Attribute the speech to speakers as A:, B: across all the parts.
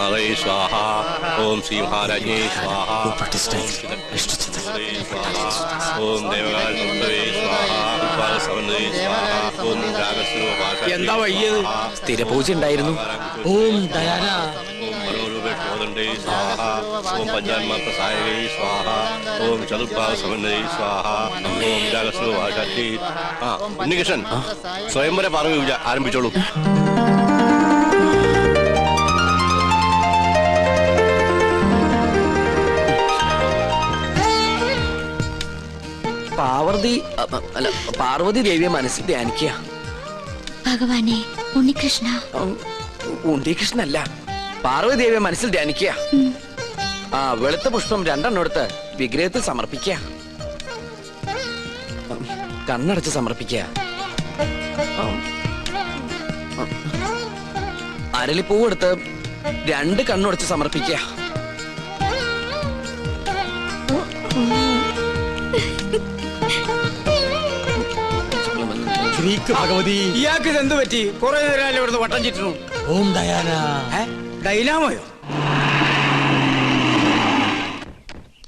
A: മാതേ സ്വാഹ. ഓം ശ്രീ മഹാരാജേ സ്വാഹ. ഓം ദേവകാൽ സ്വാഹ. ഓം രാഗസ്വരൂപ.
B: എന്താ വയ്യത്?
C: സ്ഥിരപൂജ ഉണ്ടായിരുന്നു. ഓം ദയാന.
A: ഓം മനോരൂപേ സ്വാഹ. ഓം പഞ്ചാന്മാത്രസായകൈ സ്വാഹ. ഓം ചതുർഭാഗ സമന്വയൈ സ്വാഹ. ഓം രാഗസ്വരൂപാചാര്യൈ. ഉണ്ണികൃഷ്ണൻ, സ്വയംവര പാർവ്വ പൂജ ആരംഭിച്ചോളൂ.
C: പാർവതി ദേവിയെ മനസ്സിൽ ധ്യാനിക്കുക.
D: ഭഗവാനെ, ഉണ്ണികൃഷ്ണ.
C: ഉണ്ണികൃഷ്ണല്ല, പാർവതി ദേവിയെ മനസ്സിൽ ധ്യാനിക്കുക. വെളുത്ത പുഷ്പം 2 എടുത്ത് വിഗ്രഹത്തിൽ സമർപ്പിക്കുക. കണ്ണടച്ച് സമർപ്പിക്കുക. അരളിപ്പൂവ് എടുത്ത് 2 കണ്ണുടച്ച് സമർപ്പിക്കുക.
B: ഭഗവതി, ഇയാൾക്ക് ഇതെന്ത് പറ്റി? കുറെ നേരം ഇവിടുന്ന് വട്ടം ചുറ്റുന്നു.
C: ഓം ദയാന.
B: ഡൈനാമോയോ?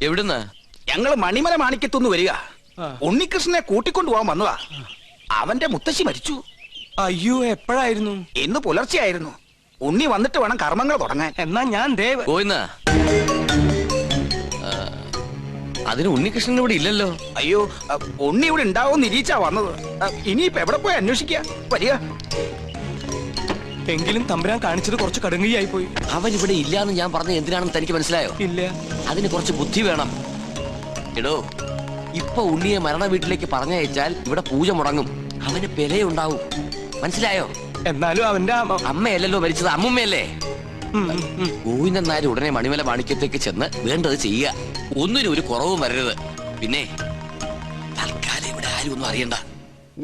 C: എവിടുന്ന്?
E: ഞങ്ങള് മണിമല മാണിക്കത്തുനിന്ന് വരിക. ഉണ്ണികൃഷ്ണനെ കൂട്ടിക്കൊണ്ടുപോകാൻ വന്നതാ. അവന്റെ മുത്തശ്ശി മരിച്ചു.
B: അയ്യോ, എപ്പോഴായിരുന്നു?
E: ഇന്ന് പുലർച്ചെയായിരുന്നു. ഉണ്ണി വന്നിട്ട് വേണം കർമ്മങ്ങൾ തുടങ്ങാൻ.
B: എന്നാ ഞാൻ
C: പോയിന്ന്. അതിന് ഉണ്ണികൃഷ്ണൻ ഇവിടെ ഇല്ലല്ലോ.
E: അയ്യോ, ഉണ്ണി ഇവിടെ ഉണ്ടാവും നിരീച്ചാ വന്നത്. ഇനിയിപ്പോ എവിടെ പോയി അന്വേഷിക്കുക? വരിക.
B: എങ്കിലും തമ്പുരാൻ കാണിച്ചത് കുറച്ച് കടുങ്കയായി പോയി.
C: അവൻ ഇവിടെ ഇല്ലാന്ന് ഞാൻ പറഞ്ഞത് എന്തിനാണെന്ന് തനിക്ക് മനസ്സിലായോ?
B: ഇല്ല.
C: അതിന് കുറച്ച് ബുദ്ധി വേണം. എടോ, ഇപ്പൊ ഉണ്ണിയെ മരണ വീട്ടിലേക്ക് പറഞ്ഞയച്ചാൽ ഇവിടെ പൂജ മുടങ്ങും. അവന് പെലയുണ്ടാവും. മനസ്സിലായോ?
B: എന്നാലും അവന്റെ
C: അമ്മയല്ലല്ലോ മരിച്ചത്, അമ്മുമ്മയല്ലേ? ഗോവിന്ദൻ ഉടനെ മണിമല മാണിക്യത്തേക്ക് ചെന്ന് വേണ്ടത് ചെയ്യുക. ഒന്നിനും ഒരു കുറവും വരരുത്. പിന്നെ തൽക്കാലം ഇവിടെ ആരും ഒന്നും അറിയണ്ട.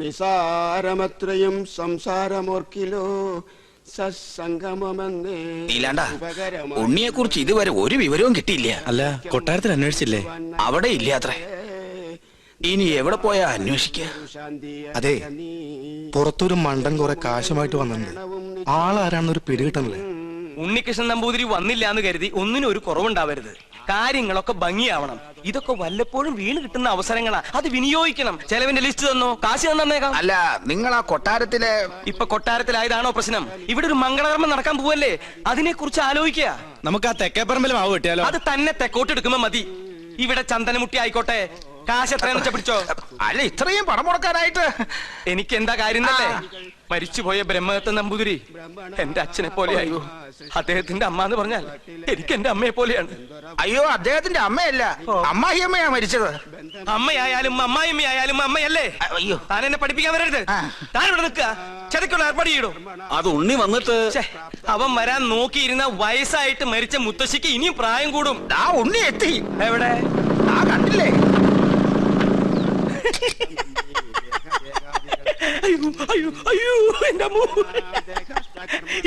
F: നിസാരമത്രയും സംസാരമോർക്കിലോ സത്സംഗമമെന്നേ.
E: നീലാണ്ട, ഉണ്ണിയെ കുറിച്ച് ഇതുവരെ ഒരു വിവരവും കിട്ടിയില്ല.
B: അല്ല, കൊട്ടാരത്തിൽ അന്വേഷിച്ചില്ലേ?
E: അവിടെ ഇല്ലാത്രേ. ഇനി എവിടെ പോയാ അന്വേഷിക്കുക?
G: അതെ, പുറത്തൊരു മണ്ടൻ കുറെ കാശുമായിട്ട് വന്നിട്ടുണ്ട്. ആളാരാണെന്നൊരു പിടികിട്ടണല്ലേ.
B: ഉണ്ണികൃഷ്ണൻ നമ്പൂതിരി വന്നില്ല എന്ന് കരുതി ഒന്നിനും ഒരു കുറവുണ്ടാവരുത്. കാര്യങ്ങളൊക്കെ ഭംഗിയാവണം. ഇതൊക്കെ വല്ലപ്പോഴും വീണ് കിട്ടുന്ന അവസരങ്ങളാ, അത് വിനിയോഗിക്കണം. ചെലവിന്റെ ലിസ്റ്റ് തന്നോ, കാശ് തന്നേക്കാം.
E: അല്ല, നിങ്ങൾ ആ കൊട്ടാരത്തിലെ
B: ഇപ്പൊ കൊട്ടാരത്തിലായതാണോ പ്രശ്നം? ഇവിടെ ഒരു മംഗളകർമ്മം നടക്കാൻ പോവല്ലേ, അതിനെ കുറിച്ച് ആലോചിക്കുക.
G: നമുക്ക് ആ തെക്കേപ്പറമ്പിൽ മാവ് കിട്ടിയാലോ?
B: അത് തന്നെ തെക്കോട്ടെടുക്കുമ്പോ മതി. ഇവിടെ ചന്ദനമുട്ടി ആയിക്കോട്ടെ. കാശ് എത്രയാന്ന് വെച്ചാ പിടിച്ചോ.
E: അല്ല, ഇത്രയും പണം മുടക്കാനായിട്ട്
B: എനിക്ക് എന്താ കാര്യം? മരിച്ചുപോയ ബ്രഹ്മദത്ത നമ്പൂതിരി എന്റെ അച്ഛനെ പോലെയായി. അദ്ദേഹത്തിന്റെ അമ്മ എന്ന് പറഞ്ഞാൽ എനിക്ക് എന്റെ അമ്മയെ പോലെയാണ്.
E: അയ്യോ, അദ്ദേഹത്തിന്റെ അമ്മയല്ല, അമ്മായിയമ്മയാ മരിച്ചത്.
B: അമ്മയായാലും അമ്മായിയമ്മയായാലും അമ്മയല്ലേ?
E: അയ്യോ,
B: താൻ എന്നെ പഠിപ്പിക്കാൻ വരരുത്. താൻ ഇവിടെ നിൽക്കുക, ചെതക്കുള്ള ഏർപ്പാട് ചെയ്യടോ.
G: അത് ഉണ്ണി വന്നിട്ട്
B: അവൻ വരാൻ നോക്കിയിരുന്ന വയസ്സായിട്ട് മരിച്ച മുത്തശ്ശിക്ക് ഇനിയും പ്രായം കൂടും.
E: ആ ഉണ്ണി എത്തി.
B: എവിടെ?
E: ആ കണ്ടില്ലേ?
B: അയ്യോ അയ്യോ അയ്യോ, എന്റെ അമ്മ.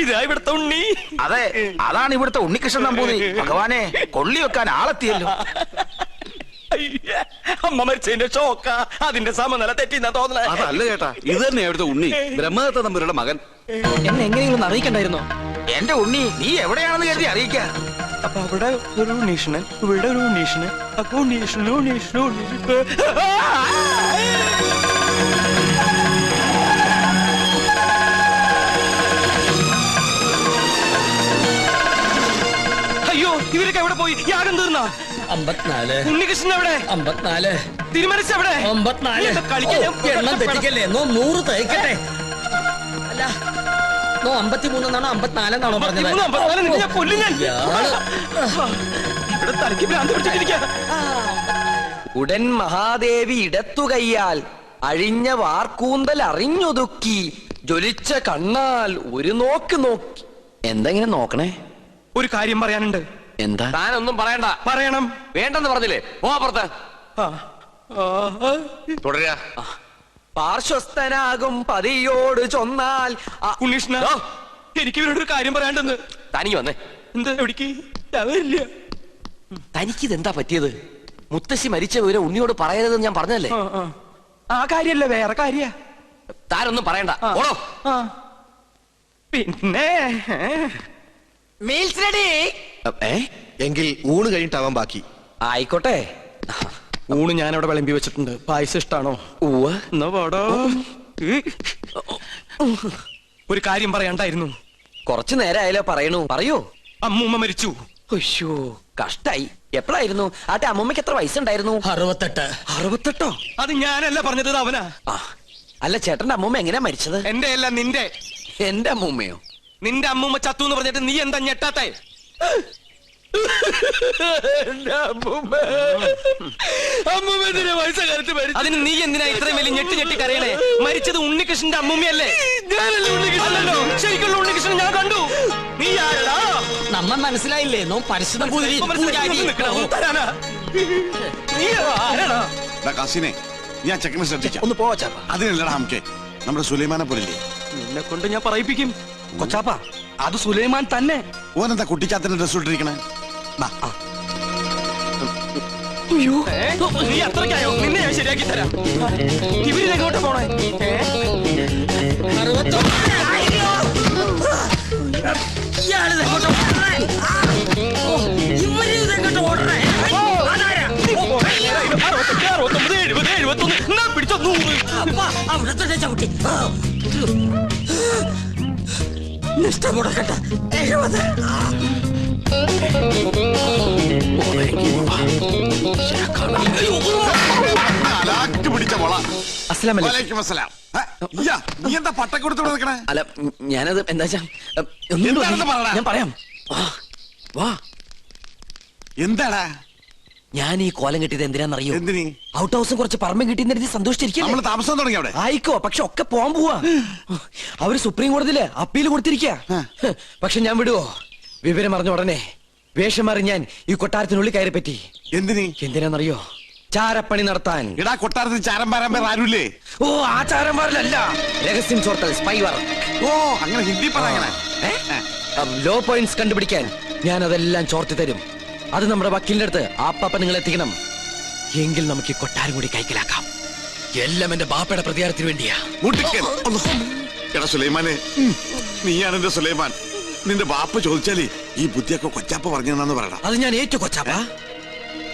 B: ഇതാ ഇവിടുത്തെ ഉണ്ണി.
E: അതെ, അതാണ് ഇവിടുത്തെ ഉണ്ണികൃഷ്ണൻ നമ്പൂതിരി. ഭഗവാനെ, കൊള്ളി വെക്കാൻ ആളെത്തിയല്ലോ.
B: അമ്മ മരിച്ചതിന്റെ ഷോക്ക, അതിന്റെ സമനില തെറ്റിന്നാ തോന്നലേ.
G: അതല്ല ചേട്ടാ, ഇത് തന്നെ അവിടുത്തെ ഉണ്ണി, ബ്രഹ്മദത്ത നമ്പൂതിരിയുടെ മകൻ.
C: എന്നെ എങ്ങനെയൊന്നും അറിയിക്കണ്ടായിരുന്നോ?
E: എന്റെ ഉണ്ണി, നീ എവിടെയാണെന്ന് കരുതി അറിയിക്ക.
B: അപ്പൊ അവിടെ ഒരു ഉണ്ണീഷണൻ, ഇവിടെ ഒരു ഉണ്ണീഷണൻ. അപ്പൊ ഉണ്ണീഷണൻ ഉണ്ണീഷണൻ ഉണ്ണീഷണൻ. അയ്യോ, ഇവരൊക്കെ എവിടെ പോയി? യാഗം തീർന്നാ?
C: 54.
B: ഉണ്ണികൃഷ്ണൻ എവിടെ?
C: 54.
B: തിരുമനസ് എവിടെ?
C: 54.
B: കളിക്കാൻ
C: എണ്ണം തെറ്റിക്കല്ലേ? 100 തയ്ക്കട്ടെ. അല്ല, 53 എന്നാണോ 54 എന്നാണോ പറഞ്ഞത്?
B: ഇവിടെ തലയ്ക്ക് ഭ്രാന്ത് പിടിച്ചിട്ടിരിക്കുക.
C: ഉടൻ മഹാദേവി ഇടത്തുകയ്യാൽ അഴിഞ്ഞ വാർക്കൂന്തൽ അറിഞ്ഞൊതുക്കി ജ്വലിച്ച കണ്ണാൽ ഒരു നോക്ക് നോക്കി. എന്തെങ്ങനെ നോക്കണേ?
B: ഒരു കാര്യം പറയാനുണ്ട്.
C: എന്താ? താനൊന്നും പറയണ്ട.
B: പറയണം.
C: വേണ്ടെന്ന് പറഞ്ഞില്ലേ? പോ പുറത്ത്.
A: തുടരാ.
C: പാർശ്വസ്ഥനാകും പതിയോട് ചൊന്നാൽ.
B: ഉണ്ണീഷ്ണ, എനിക്ക് ഇവരോടൊരു കാര്യം പറയാണ്ടെന്ന്.
C: തനിക്ക് വന്നേ.
B: എന്താ? എവിടേക്ക്? വരില്ല.
C: തനിക്കിതെന്താ പറ്റിയത്? മുത്തശ്ശി മരിച്ച വിവരം ഉണ്ണിയോട് പറയരുതെന്ന് ഞാൻ പറഞ്ഞല്ലേ?
B: ആ കാര്യല്ല, വേറെ കാര്യ.
C: താനൊന്നും പറയണ്ട. ഓടോ.
B: പിന്നെ മീൽസ് റെഡി.
G: എങ്കിൽ ഊണ് കഴിഞ്ഞിട്ടാവാൻ ബാക്കി.
B: ആയിക്കോട്ടെ. ഊണ് ഞാൻ അവിടെ വിളമ്പി വെച്ചിട്ടുണ്ട്. പായസം ഇഷ്ടാണോ? എന്നാ പാടോ. ഒരു കാര്യം പറയണ്ടായിരുന്നു.
H: കുറച്ചു നേരമായാലോ പറയണു. പറയൂ.
B: അമ്മൂമ്മ മരിച്ചു.
H: അയ്യോ, കഷ്ടായി. എപ്പോഴായിരുന്നു? ആട്ടെ, അമ്മൂമ്മക്ക് എത്ര വയസ്സുണ്ടായിരുന്നു?
B: 68.
H: 68?
B: അത് ഞാനല്ല പറഞ്ഞത്, അവനാ.
H: ആ, അല്ല ചേട്ടന്റെ അമ്മൂമ്മ എങ്ങനെയാ മരിച്ചത്?
B: എന്റെ അല്ല, നിന്റെ.
H: എന്റെ അമ്മൂമ്മയോ?
B: നിന്റെ അമ്മൂമ്മ ചത്തു എന്ന് പറഞ്ഞിട്ട് നീ എന്താ ഞെട്ടാത്തെ? അതിന് നീ എന്തിനാ ഇത്രയും വലിയ ഞെട്ടി ഞെട്ടി കരയണേ? മരിച്ചത് ഉണ്ണികൃഷ്ണന്റെ അമ്മൂമ്മയല്ലേ? അല്ലല്ലോ, ശരിക്കുള്ള ഉണ്ണികൃഷ്ണൻ ഞാൻ കണ്ടു. നീ ആരടാ?
H: നമ്മ മനസ്സിലായില്ലേ? നോ പരിശുദ്ധ
B: തരാനാ? നീ ആരാടാ?
I: കാസിനെ ഞാൻ ചെക്കനെ ശ്രദ്ധിക്കാം.
E: ഒന്ന് പോവാ ചാപ്പ.
I: അതിനല്ലടാ നമുക്ക് നമ്മുടെ സുലൈമാനെ പോലില്ലേ?
B: നിന്നെ കൊണ്ട് ഞാൻ പറയിപ്പിക്കും.
E: കൊച്ചാപ്പ, അത് സുലൈമാൻ തന്നെ.
I: ഓനെന്താ കുട്ടിച്ചാത്തന്റെ ഡ്രസ് ഇട്ടിരിക്കണേ?
B: നീ അത്രയ്ക്കായോ? നിന്നെ ഞാൻ ശരിയാക്കി തരാം. ഇവരിലെങ്ങോട്ട് പോണേ? പിടിച്ചോ
I: 100. പിടിച്ച മോള.
H: അസ്സലാമു അലൈക്കും.
I: വലൈക്കും അസ്സലാം. നീ എന്താ പട്ടക്കൊടുത്തോടെ നിൽക്കണേ?
H: അല്ല, ഞാനത് എന്താ
I: എന്താണെന്ന് പറയടാ.
H: ഞാൻ പറയാം. വാ.
I: എന്താടാ?
H: ഞാൻ ഈ കോലം കെട്ടിയത് എന്തിനാന്നറിയോ?
I: എന്തിനി?
H: ഔട്ട് ഹൗസും കുറച്ച് പറമ്പും കിട്ടിയെന്ന് സന്തോഷിച്ചിരിക്കും.
I: നമ്മള് താമസം തുടങ്ങി അവിടെ.
H: ആയിക്കോ, പക്ഷെ ഒക്കെ പോവാൻ പോവാ. അവര് സുപ്രീം കോടതിയില് അപ്പീൽ കൊടുത്തിരിക്കുക. പക്ഷെ ഞാൻ വിടുവോ? വിവരം അറിഞ്ഞ ഉടനെ വേഷം മാറി ഞാൻ ഈ കൊട്ടാരത്തിനുള്ളിൽ കയറി പറ്റി.
I: എന്തിനി?
H: എന്തിനാന്നറിയോ? ചാരപ്പണി നടത്താൻ.
I: ഇടാ കൊട്ടാരത്തിൽ ചാരം പാരാൻ പേർ ആരുല്ലേ?
H: ഓ, ആ ചാരന്മാരിലല്ല, രഹസ്യം ചോർത്തൽ, സ്പൈ വർക്ക്.
I: ഓ, അങ്ങനെ ഹിന്ദി പറയണേ.
H: ലോ പോയിന്റ്സ് കണ്ടുപിടിക്കാൻ ഞാൻ അതെല്ലാം ചോർത്തി തരും. അത് നമ്മുടെ വക്കീലിന്റെ അടുത്ത് ആപ്പാപ്പ നിങ്ങൾ എത്തിക്കണം. എങ്കിൽ നമുക്ക് ഈ കൊട്ടാരം കൂടി കൈക്കലാക്കാം. എല്ലാം എന്റെ ബാപ്പയുടെ പ്രതികാരത്തിന് വേണ്ടിയാ.
I: എടാ സുലൈമാനെ, നീയാണ് എന്റെ സുലൈമാൻ. നിന്റെ ബാപ്പ ചോദിച്ചാലേ ഈ ബുദ്ധിയൊക്കെ കൊച്ചാപ്പ പറഞ്ഞെന്നു പറയണം.
H: അത് ഞാൻ ഏറ്റു കൊച്ചാപ്പ.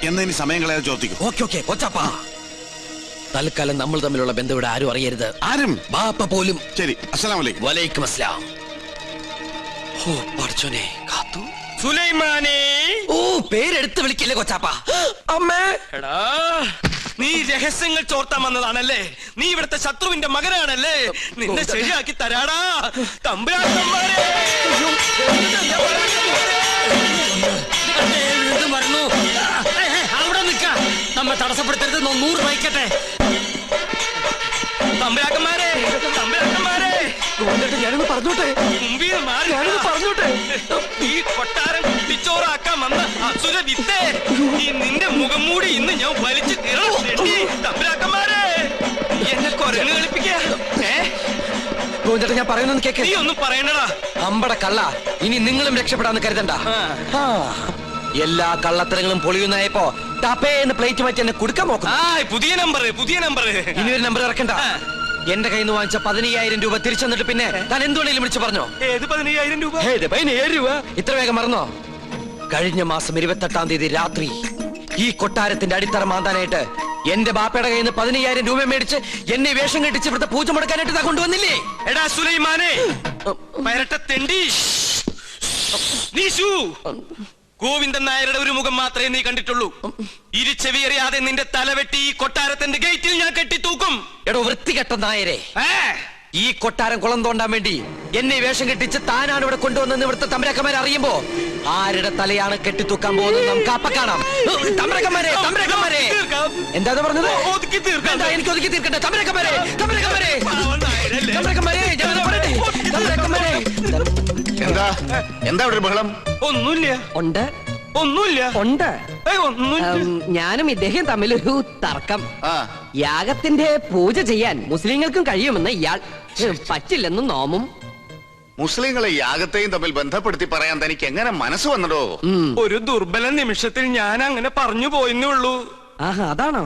I: എന്നാ ഇനി സമയം കളയാതെ ചോദിക്കും.
H: ഓക്കെ കൊച്ചാപ്പ. തൽക്കാലം നമ്മൾ തമ്മിലുള്ള ബന്ധം ഇവിടെ ആരും അറിയരുത്.
I: ആരും?
H: ബാപ്പ പോലും.
I: ശരി. അസ്സലാമു അലൈക്കും.
H: വലൈക്കും അസ്സലാം. ഓ പടച്ചോനെ, കാത്തു.
B: സുലൈമാനേ.
H: ഓ, പേരെടുത്ത് വിളിക്കില്ലേ കൊച്ചാപ്പ?
B: അമ്മേ. എടാ, നീ രഹസ്യങ്ങൾ ചോർത്താൻ വന്നതാണല്ലേ? നീ ഇവിടുത്തെ ശത്രുവിന്റെ മകനാണല്ലേ? നിന്നെ ശരിയാക്കി തരാടാ തമ്പുരാക്കന്മാരെ.
H: അവിടെ നിൽക്ക, നമ്മെ തടസ്സപ്പെടുത്തരുത്. 100 വഹിക്കട്ടെ.
B: തമ്പുരാക്കന്മാരെ, തമ്പുരാക്കന്മാരെ,
H: ഞാനൊന്ന് പറഞ്ഞോട്ടെ.
B: മുമ്പിൽ മാറി പറഞ്ഞോട്ടെ. ഈ കൊട്ടാരം കുട്ടിച്ചോറാക്കാൻ വന്ന അസുര വിത്തേ, ഈ നിന്റെ മുഖം മൂടി ഇന്ന് ഞാൻ വലിച്ചു കീറണം. തമ്പുരാക്കന്മാരെ, എന്നെ കൊരങ്ങ് കളിപ്പിക്കാ.
H: ഞാൻ പറയുന്നത് കേക്ക്.
B: നീ ഒന്നും പറയണടാ.
H: അമ്പട കള്ള, ഇനി നിങ്ങളും രക്ഷപ്പെടാന്ന് കരുതണ്ട. എല്ലാ കള്ളത്തരങ്ങളും പൊളിയുന്നായപ്പോ ടപ്പേന്ന് പ്ലേറ്റ് മാറ്റി എന്നെ കൊടുക്കാൻ നോക്കും.
B: പുതിയ നമ്പർ.
H: ഇനി ഒരു നമ്പർ ഇറക്കണ്ട. എന്റെ കയ്യിൽ നിന്ന് വാങ്ങിച്ച 15,000 രൂപ തിരിച്ചു തന്നിട്ട് പിന്നെ താൻ എന്തുകൊണ്ടെങ്കിലും വിളിച്ചു പറഞ്ഞോ?
B: ഏത് 15,000 രൂപ?
H: 17 രൂപ. ഇത്ര വേഗം മറന്നോ? കഴിഞ്ഞ മാസം 28-ാം തീയതി രാത്രി ഈ കൊട്ടാരത്തിന്റെ അടിത്തറ മാന്താനായിട്ട് എന്റെ ബാപ്പയുടെ കയ്യിൽ നിന്ന് 15,000 രൂപ മേടിച്ച് എന്നെ വേഷം കെട്ടിച്ച് ഇവിടുത്തെ പൂജ മുടക്കാനായിട്ട് താ കൊണ്ടുവന്നില്ലേ?
B: എടാ സുലൈമാനെ, പരട്ടത്തെണ്ടി, നീശു, ഗോവിന്ദൻ നായരുടെ ഒരു മുഖം മാത്രമേ നീ കണ്ടിട്ടുള്ളൂ. ഇരുചെവിയറിയാതെ നിന്റെ തലവെട്ടി ഈ കൊട്ടാരത്തിന്റെ ഗേറ്റിൽ ഞാൻ കെട്ടിത്തൂക്കും.
H: എടോ വൃത്തികെട്ട നായരെ, ഈ കൊട്ടാരം കുളം തോണ്ടാൻ വേണ്ടി എന്നെ വേഷം കെട്ടിച്ച് താനാണ് ഇവിടെ കൊണ്ടുവന്നെന്ന് ഇവിടുത്തെ തമ്പരക്കന്മാരെ അറിയുമ്പോ ആരുടെ തലയാണ് കെട്ടിത്തൂക്കാൻ പോകുന്നത് നമുക്ക് അപ്പ കാണാം. തമ്പരക്കന്മാരെ, എന്താ പറഞ്ഞത്? എനിക്ക് ഒതുക്കി തീർക്കട്ടെ. തമ്പരക്കന്മാരെ,
I: എന്താ ഇവിടെ ബഹളം?
B: ഒന്നുമില്ല.
J: ഉണ്ട്. ഞാനും ഇദ്ദേഹം തമ്മിലൊരു തർക്കം. യാഗത്തിന്റെ പൂജ ചെയ്യാൻ മുസ്ലിങ്ങൾക്കും കഴിയുമെന്ന് ഇയാൾ, പറ്റില്ലെന്ന് നോമും.
I: മുസ്ലിങ്ങളെ യാഗത്തെയും തമ്മിൽ ബന്ധപ്പെടുത്തി പറയാൻ തനിക്ക് എങ്ങനെ മനസ്സ് വന്നടോ?
B: ഒരു ദുർബല നിമിഷത്തിൽ ഞാൻ അങ്ങനെ പറഞ്ഞു പോയെന്നേ ഉള്ളൂ.
J: ആഹാ, അതാണോ?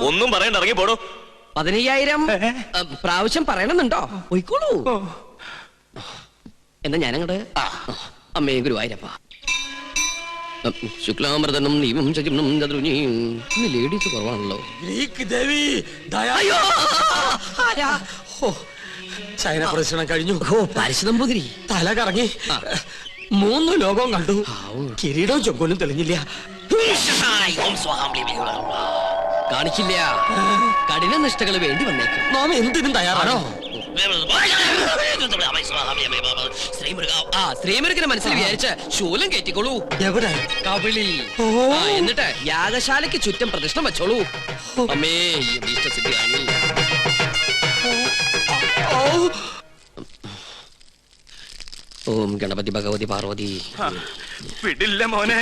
B: ഒന്നും പറയണ്ട, ഇറങ്ങി പോടോ.
J: 15,000 പ്രാവശ്യം പറയണമെന്നുണ്ടോ? പോയിക്കോളൂ. എന്നാ ഞാനങ്ങട് അമ്മേ ഗുരുവായൂരപ്പ.
C: ശുക്ലാമൃതനം നീമം ശകിനം ചതുർഭുജം. ഇന്ന് ലേഡീസ് കുറവാണല്ലോ.
H: ഗ്രീക്ക് ദേവി അയ്യോ! ആരാ? ഓ, ശയന പ്രദർശനം കഴിഞ്ഞു.
J: ഓ പരശുനമ്പൂതിരി.
H: തല കറങ്ങി 3 ലോകവും കണ്ടു. കിരീടവും ചൊക്കോലും തെളിഞ്ഞില്ല.
J: കാണിക്കില്ല. കഠിന നിഷ്ഠകൾ വേണ്ടി വന്നേക്കും.
H: നാം എന്തിനും തയ്യാറാണോ?
J: ശ്രീമുരുകനെ മനസ്സിൽ വിചാരിച്ച് ശൂലം കയറ്റിക്കോളൂ.
H: എവിടെ?
J: കവിളി. എന്നിട്ട് യാഗശാലയ്ക്ക് ചുറ്റും പ്രതിഷ്ഠ വെച്ചോളൂ. അമ്മേ ഇഷ്ടസിദ്ധിയാണ്. ഓം ഗണപതി ഭഗവതി പാർവതി.
B: വിടില്ല മോനെ.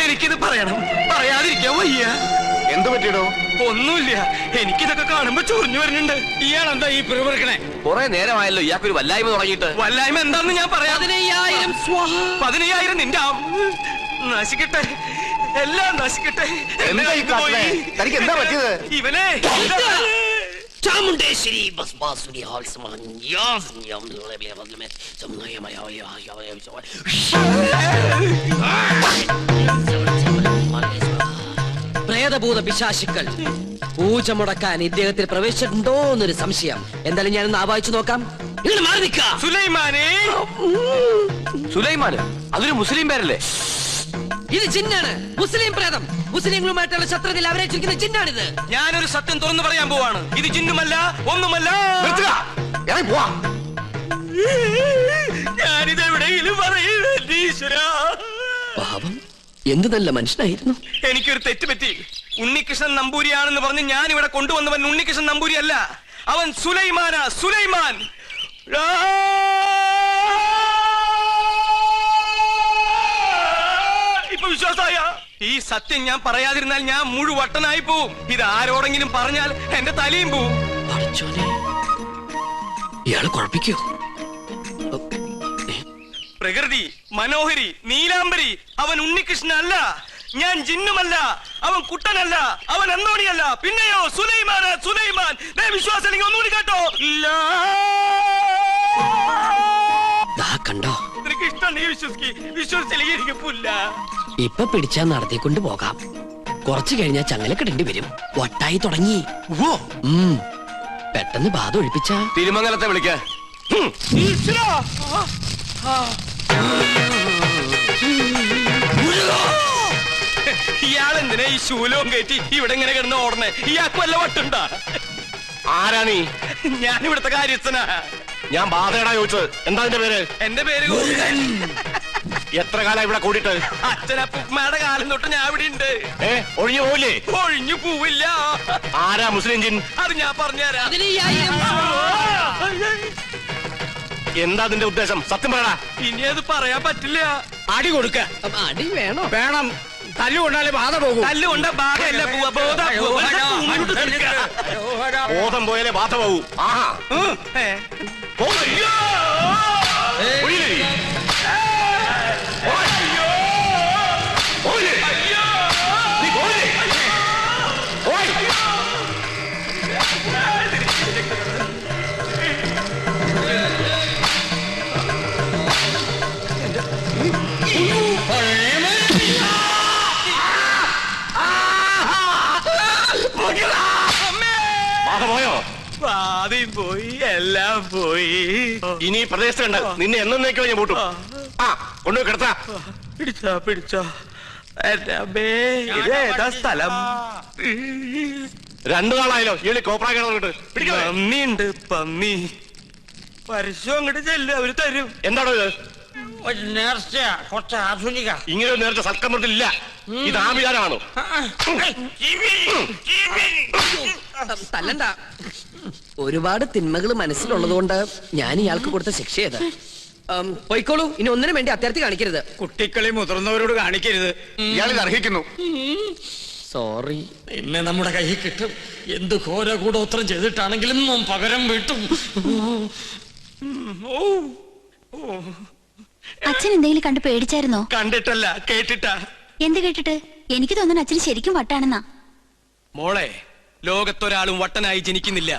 B: എനിക്കിത് പറയണം, പറയാതിരിക്കാൻ വയ്യ.
G: എന്ത് പറ്റിയടോ?
B: ഒന്നുമില്ല, എനിക്കിതൊക്കെ കാണുമ്പോ ചൊറിഞ്ഞു വരുന്നുണ്ട്.
H: ഇയാളെന്താ ഈ പിറുപിറുക്കണേ?
C: കുറെ നേരമായല്ലോ ഇയാൾക്കൊരു വല്ലായ്മ തുടങ്ങിയിട്ട്.
B: വല്ലായ്മ എന്താന്ന് ഞാൻ പറയാം.
J: 15,000 സ്വാഹ.
B: 15,000 നിന്റെ നശിക്കട്ടെ, എല്ലാം നശിക്കട്ടെ.
G: എന്താ ഈ കാട്ടണേ? തനിക്ക് എന്താ പറ്റിയത്?
B: ഇവനെ
J: ചാമുണ്ടേശ്വരി പ്രേതഭൂത പിശാശുക്കൾ പൂജ മുടക്കാൻ ഇദ്ദേഹത്തിൽ പ്രവേശിച്ചിട്ടുണ്ടോ എന്നൊരു സംശയം. എന്തായാലും ഞാനൊന്ന് ആവാഹിച്ചു നോക്കാം. ഇങ്ങനെ മാറി നിൽക്ക.
B: സുലൈമാനെ.
C: സുലൈമാന് അതൊരു മുസ്ലിം പേരല്ലേ?
J: ഇത് ജിന്നാണ്, മുസ്ലിം പ്രേതം. മുസ്ലിങ്ങളുമായിട്ടുള്ള ശത്രുതയിൽ അവരേച്ചിരിക്കുന്ന ജിന്നാണിത്.
B: ഞാനൊരു സത്യം തുറന്നു പറയാൻ പോവാണ്. ഇത് ജിന്നുമല്ല, ഒന്നുമല്ല. ഞാനിത് എവിടെയെങ്കിലും പറയൂരാ.
J: പാപം, എന്ത് നല്ല മനുഷ്യനായിരുന്നു.
B: എനിക്കൊരു തെറ്റ് പറ്റി. ഉണ്ണികൃഷ്ണൻ നമ്പൂരിയാണെന്ന് പറഞ്ഞ് ഞാൻ ഇവിടെ കൊണ്ടുവന്നവൻ ഉണ്ണികൃഷ്ണൻ നമ്പൂരി അല്ല, അവൻ സുലൈമാനാ. സുലൈമാൻ. ഇപ്പൊ വിശ്വാസായ? ഈ സത്യം ഞാൻ പറയാതിരുന്നാൽ ഞാൻ മുഴുവട്ടനായി പോവും. ഇത് ആരോടെങ്കിലും പറഞ്ഞാൽ എന്റെ തലയും പോവും.
J: ഇയാള് കുഴപ്പിക്കോ?
B: പ്രകൃതി, മനോഹരി, നീലാംബരി, അവൻ ഉണ്ണികൃഷ്ണൻ അല്ല. ഞാൻ ജിന്നുമല്ല, അവൻ കുട്ടനല്ല, അവൻ അന്തോണിയല്ല. പിന്നെയോ സുലൈമാനാ. സുലൈമാൻ. വിശ്വാസം എനിക്ക് ഒന്നുകൂടി കേട്ടോ.
J: കണ്ടോ?
B: നിനക്ക് ഇഷ്ടം നീ വിശ്വസിച്ചില്ലെങ്കിൽ എനിക്ക് പുല്ല.
J: ഇപ്പൊ പിടിച്ചാ നടത്തിക്കൊണ്ട് പോകാം. കുറച്ചു കഴിഞ്ഞാൽ ചങ്ങലക്കിടേണ്ടി വരും. വട്ടായി തുടങ്ങി. പെട്ടെന്ന് ബാധ ഒഴിപ്പിച്ച
C: തിരുമംഗലത്തെ വിളിക്ക.
B: ഇയാളെന്തിനാ ഈ ശൂലവും കയറ്റി ഇവിടെ ഇങ്ങനെ കിടന്ന് ഓടണേ? ഇയാൾക്ക് വല്ല വട്ടുണ്ടാ?
C: ആരാ നീ?
B: ഞാൻ ഇവിടുത്തെ കാര്യസ്ഥനാ.
C: ഞാൻ ബാധയടാ ചോദിച്ചത്. എന്താ നിന്റെ പേര്?
B: എന്റെ പേര്
C: എത്ര കാലം ഇവിടെ കൂടിയിട്ട്?
B: അച്ഛനപ്പുമ്മയുടെ കാലം തൊട്ട് ഞാൻ ഇവിടെ ഉണ്ട്.
C: ഒഴിഞ്ഞു പോവില്ലേ?
B: ഒഴിഞ്ഞു പോവില്ല.
C: ആരാ മുസ്ലിം ജിൻ?
B: അത് ഞാൻ പറഞ്ഞുതരാം.
C: എന്താ അതിന്റെ ഉദ്ദേശം? സത്യം പറയടാ.
B: ഇനി അത് പറയാൻ പറ്റില്ല.
H: അടി കൊടുക്ക.
J: അടി വേണോ?
H: വേണം. തല്ലുകൊണ്ടാലേ ബാധ പോകും.
B: തല്ലുകൊണ്ട ബാധയല്ല.
C: ബോധം പോയാലേ ബാധ പോകൂ. ആഹാ. പോയോ?
B: ആദ്യം പോയി, എല്ലാം പോയി.
C: ഇനി പ്രദേശത്ത് കണ്ട് നിന്നെ എന്നേക്കോ ഞാൻ പൂട്ടും. കൊണ്ടുപോയി കിടത്താ.
B: പിടിച്ചോ പിടിച്ചോ. ഇതേതാ സ്ഥലം?
C: 2 നാളായല്ലോ ഈ കോപ്രാ കിടന്നിട്ട്.
B: പന്നിയുണ്ട്, പന്നി. പരസ്യം അങ്ങോട്ട് ചെല്ലും, അവര് തരും.
C: എന്താണോ ഇത്?
H: നേർച്ച കുറച്ച് ആധുനിക.
C: ഇങ്ങനെ ഒരു നേരത്തെ സൽക്കമൃത്തില്ല. ഇത് ആഭിചാരമാണോ?
J: തല്ലണ്ട. ഒരുപാട് തിന്മകൾ മനസ്സിലുള്ളതുകൊണ്ട് ഞാൻ ഇയാൾക്ക് കൊടുത്ത ശിക്ഷ ചെയ്ത് പോയിക്കോളൂ. ഇനി ഒന്നിനും വേണ്ടി അത്യാർത്ഥി കാണിക്കരുത്.
H: കുട്ടികളെ മുതിർന്നവരോട് കാണിക്കരുത്.
G: ഇയാളിത് അർഹിക്കുന്നു.
J: സോറി.
H: ഇന്ന് നമ്മുടെ കയ്യിൽ കിട്ടും. എന്ത് ഘോര കൂടോത്രം ചെയ്തിട്ടാണെങ്കിലും പകരം വീട്ടും.
D: അച്ഛൻ എന്തെങ്കിലും കണ്ട് പേടിച്ചായിരുന്നോ?
B: കണ്ടിട്ടല്ല, കേട്ടിട്ടാ.
D: എന്ത് കേട്ടിട്ട്? എനിക്ക് തോന്നുന്നു അച്ഛന് ശരിക്കും വട്ടാണെന്നാ.
B: മോളെ, ലോകത്തൊരാളും വട്ടനായി ജനിക്കുന്നില്ല.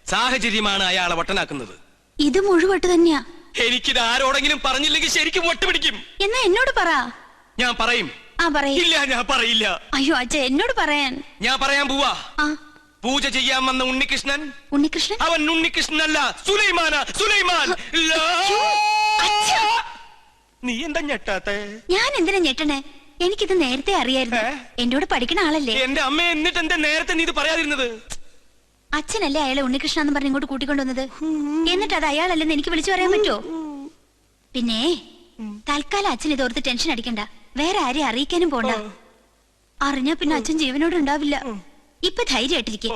B: സാഹചര്യമാണ് അയാളെ വട്ടനാക്കുന്നത്.
D: ഇത് മുഴുവട്ട് തന്നെയാ.
B: എനിക്കിത് ആരോടെങ്കിലും പറഞ്ഞില്ലെങ്കിൽ ശരിക്കും വട്ട് പിടിക്കും.
D: എന്നാ എന്നോട് പറ.
B: ഞാൻ പറയും.
D: ആ പറയ്.
B: ഇല്ല, ഞാൻ പറയില്ല.
D: അയ്യോ അച്ഛ, എന്നോട് പറയാൻ.
B: ഞാൻ പറയാൻ പോവാ.
D: ആ
B: പൂജ ചെയ്യാൻ വന്ന ഉണ്ണികൃഷ്ണൻ,
D: ഉണ്ണികൃഷ്ണൻ
B: അവൻ ഉണ്ണികൃഷ്ണനല്ല, സുലൈമാനാ, സുലൈമാൻ.
D: അച്ഛാ.
B: നീ എന്താ ഞെട്ടാത്തെ?
D: ഞാൻ എന്തിനാ ഞെട്ടണേ? എനിക്കിത് നേരത്തെ അറിയായിരുന്നു. എന്റെ കൂടെ പഠിക്കണ ആളല്ലേ.
B: എന്റെ അമ്മ, എന്നിട്ട് എന്താ നേരത്തെ നീ ഇത് പറയാതിരുന്നത്?
D: അച്ഛനല്ലേ അയാളെ ഉണ്ണികൃഷ്ണ എന്ന് പറഞ്ഞ് ഇങ്ങോട്ട് കൂട്ടിക്കൊണ്ടുവന്നത്. എന്നിട്ട് അത് അയാളല്ലെന്ന് എനിക്ക് വിളിച്ചു പറയാൻ പറ്റുമോ? പിന്നെ തൽക്കാലം അച്ഛൻ ഇതോർത്ത് ടെൻഷൻ അടിക്കണ്ട. വേറെ ആരെയും അറിയിക്കാനും പോണ്ട. അറിഞ്ഞാ പിന്നെ അച്ഛൻ ജീവനോട് ഉണ്ടാവില്ല. ഇപ്പൊ ധൈര്യമായിട്ടിരിക്കെ.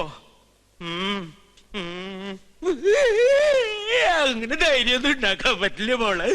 B: അങ്ങനെ ധൈര്യമൊന്നും ഉണ്ടാക്കാൻ പറ്റില്ല മോളെ.